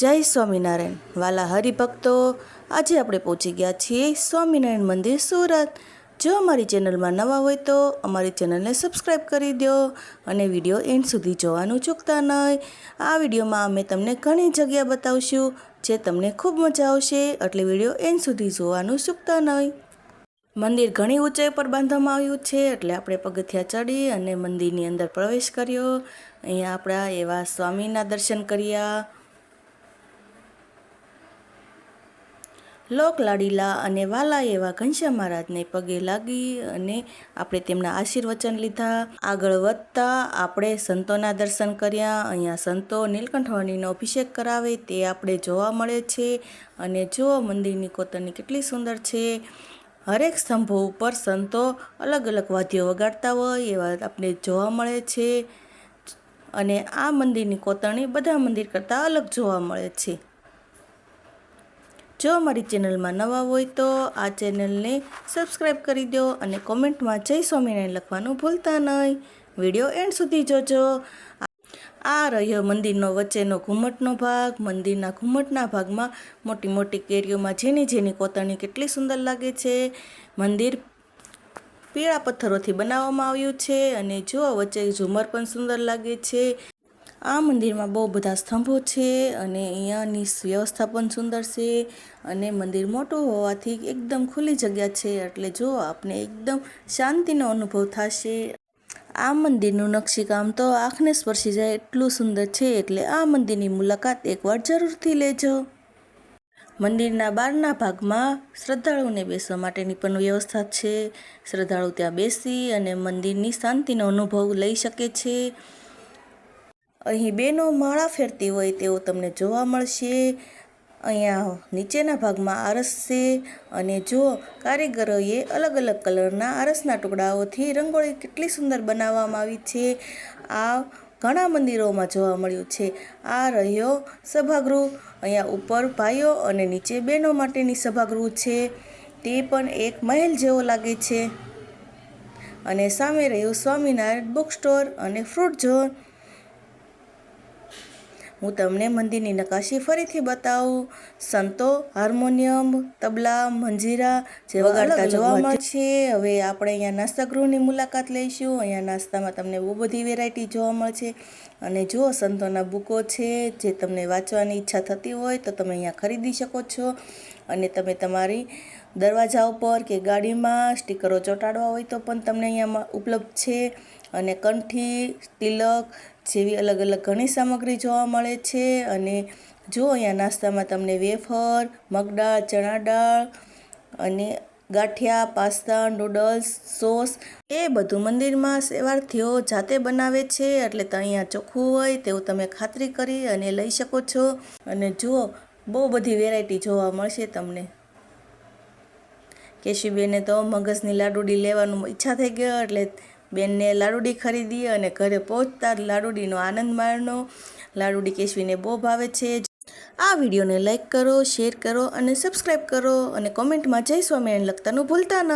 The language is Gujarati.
જય સ્વામિનારાયણ વાલા હરિભક્તો, આજે આપણે પહોંચી ગયા છીએ સ્વામિનારાયણ મંદિર સુરત। જો અમારી ચેનલમાં નવા હોય તો અમારી ચેનલને સબસ્ક્રાઈબ કરી દો અને વિડીયો એન્ડ સુધી જોવાનું ચૂકતા નહીં। આ વિડીયોમાં અમે તમને ઘણી જગ્યા બતાવશું જે તમને ખૂબ મજા આવશે, એટલે વિડીયો એન્ડ સુધી જોવાનું ચૂકતા નહીં। મંદિર ઘણી ઊંચાઈ પર બાંધવામાં આવ્યું છે, એટલે આપણે પગથિયા ચડી અને મંદિરની અંદર પ્રવેશ કર્યો। અહીંયા આપણા એવા સ્વામીના દર્શન કર્યા। લોક લાડીલા અને વાલા એવા ઘનશ્યામ મહારાજને પગે લાગી અને આપણે તેમના આશીર્વચન લીધા। આગળ વધતા આપણે સંતોના દર્શન કર્યા। અહીંયા સંતો નીલકંઠવાણીનો અભિષેક કરાવે તે આપણે જોવા મળે છે। અને જો મંદિરની કોતરણી કેટલી સુંદર છે। હરેક સ્તંભો ઉપર સંતો અલગ અલગ વાદ્યો વગાડતા હોય એવા આપણે જોવા મળે છે। અને આ મંદિરની કોતરણી બધા મંદિર કરતાં અલગ જોવા મળે છે। જો અમારી ચેનલમાં નવા હોય તો આ ચેનલને સબસ્ક્રાઈબ કરી દો અને કોમેન્ટમાં જય સ્વામિનારાયણ લખવાનું ભૂલતા નહીં। વિડીયો એન્ડ સુધી જોજો। આ રહ્યો મંદિરનો વચ્ચેનો ઘુમ્મટનો ભાગ। મંદિરના ઘુમ્મટના ભાગમાં મોટી મોટી કેરીઓમાં જેની કોતરણી કેટલી સુંદર લાગે છે। મંદિર પીળા પથ્થરોથી બનાવવામાં આવ્યું છે અને જો વચ્ચે ઝુમર પણ સુંદર લાગે છે। આ મંદિરમાં બહુ બધા સ્તંભો છે અને અહીંયાની વ્યવસ્થા પણ સુંદર છે। અને મંદિર મોટું હોવાથી એકદમ ખુલ્લી જગ્યા છે, એટલે જો આપને એકદમ શાંતિનો અનુભવ થશે। આ મંદિરનું નકશીકામ તો આંખને સ્પર્શી જાય એટલું સુંદર છે, એટલે આ મંદિરની મુલાકાત એકવાર જરૂરથી લેજો। મંદિરના બહારના ભાગમાં શ્રદ્ધાળુઓને બેસવા માટેની પણ વ્યવસ્થા છે। શ્રદ્ધાળુ ત્યાં બેસી અને મંદિરની શાંતિનો અનુભવ લઈ શકે છે। અહીં બેનો માળા ફેરતી હોય તેવું તમને જોવા મળશે। અહીંયા નીચેના ભાગમાં આરસ છે અને જો કારીગરોએ અલગ અલગ કલરના આરસના ટુકડાઓથી રંગોળી કેટલી સુંદર બનાવવામાં આવી છે। આ ઘણા મંદિરોમાં જોવા મળ્યું છે। આ રહ્યો સભાગૃહ। અહીંયા ઉપર ભાઈઓ અને નીચે બહેનો માટેની સભાગૃહ છે, તે પણ એક મહેલ જેવો લાગે છે। અને સામે રહ્યું સ્વામિનારાયણ બુક સ્ટોર અને ફ્રૂટ ઝોન। હું તમને મંદિરની નકાશી ફરીથી બતાવું। સંતો હાર્મોનિયમ, તબલા, મંજીરા જે વગાડતા જોવા મળશે। હવે આપણે અહીંયા નાસ્તાગૃહની મુલાકાત લઈશું। અહીંયા નાસ્તામાં તમને બહુ બધી વેરાયટી જોવા મળશે। અને જો સંતોના બુકો છે, જે તમને વાંચવાની ઈચ્છા થતી હોય તો તમે અહીંયા ખરીદી શકો છો। અને તમે તમારી દરવાજા ઉપર કે ગાડીમાં સ્ટીકરો ચોંટાડવા હોય તો પણ તમને અહીંયા ઉપલબ્ધ છે। અને કંઠી, તિલક જેવી અલગ અલગ ઘણી સામગ્રી જોવા મળે છે। અને જો અહીંયા નાસ્તામાં તમને વેફર, મગદાળ, ચણા દાળ અને ગાંઠિયા, પાસ્તા, નૂડલ્સ, સોસ એ બધું મંદિરમાં સેવાર્થીઓ જાતે બનાવે છે, એટલે તો અહીંયા ચોખ્ખું હોય તેવું તમે ખાતરી કરી અને લઈ શકો છો। અને જુઓ બહુ બધી વેરાયટી જોવા મળશે તમને। કેશુબેને તો મગજની લાડુડી લેવાનું ઈચ્છા થઈ ગયો, એટલે બેનને લાડુડી ખરીદી અને ઘરે પહોંચતા લાડુડીનો આનંદ માણ્યો। લાડુડી કેશવીને બહુ ભાવે છે। આ વિડીયોને લાઈક કરો, શેર કરો અને સબસ્ક્રાઈબ કરો અને કોમેન્ટમાં જય સ્વામિનારાયણ લખતાનું ભૂલતા ન।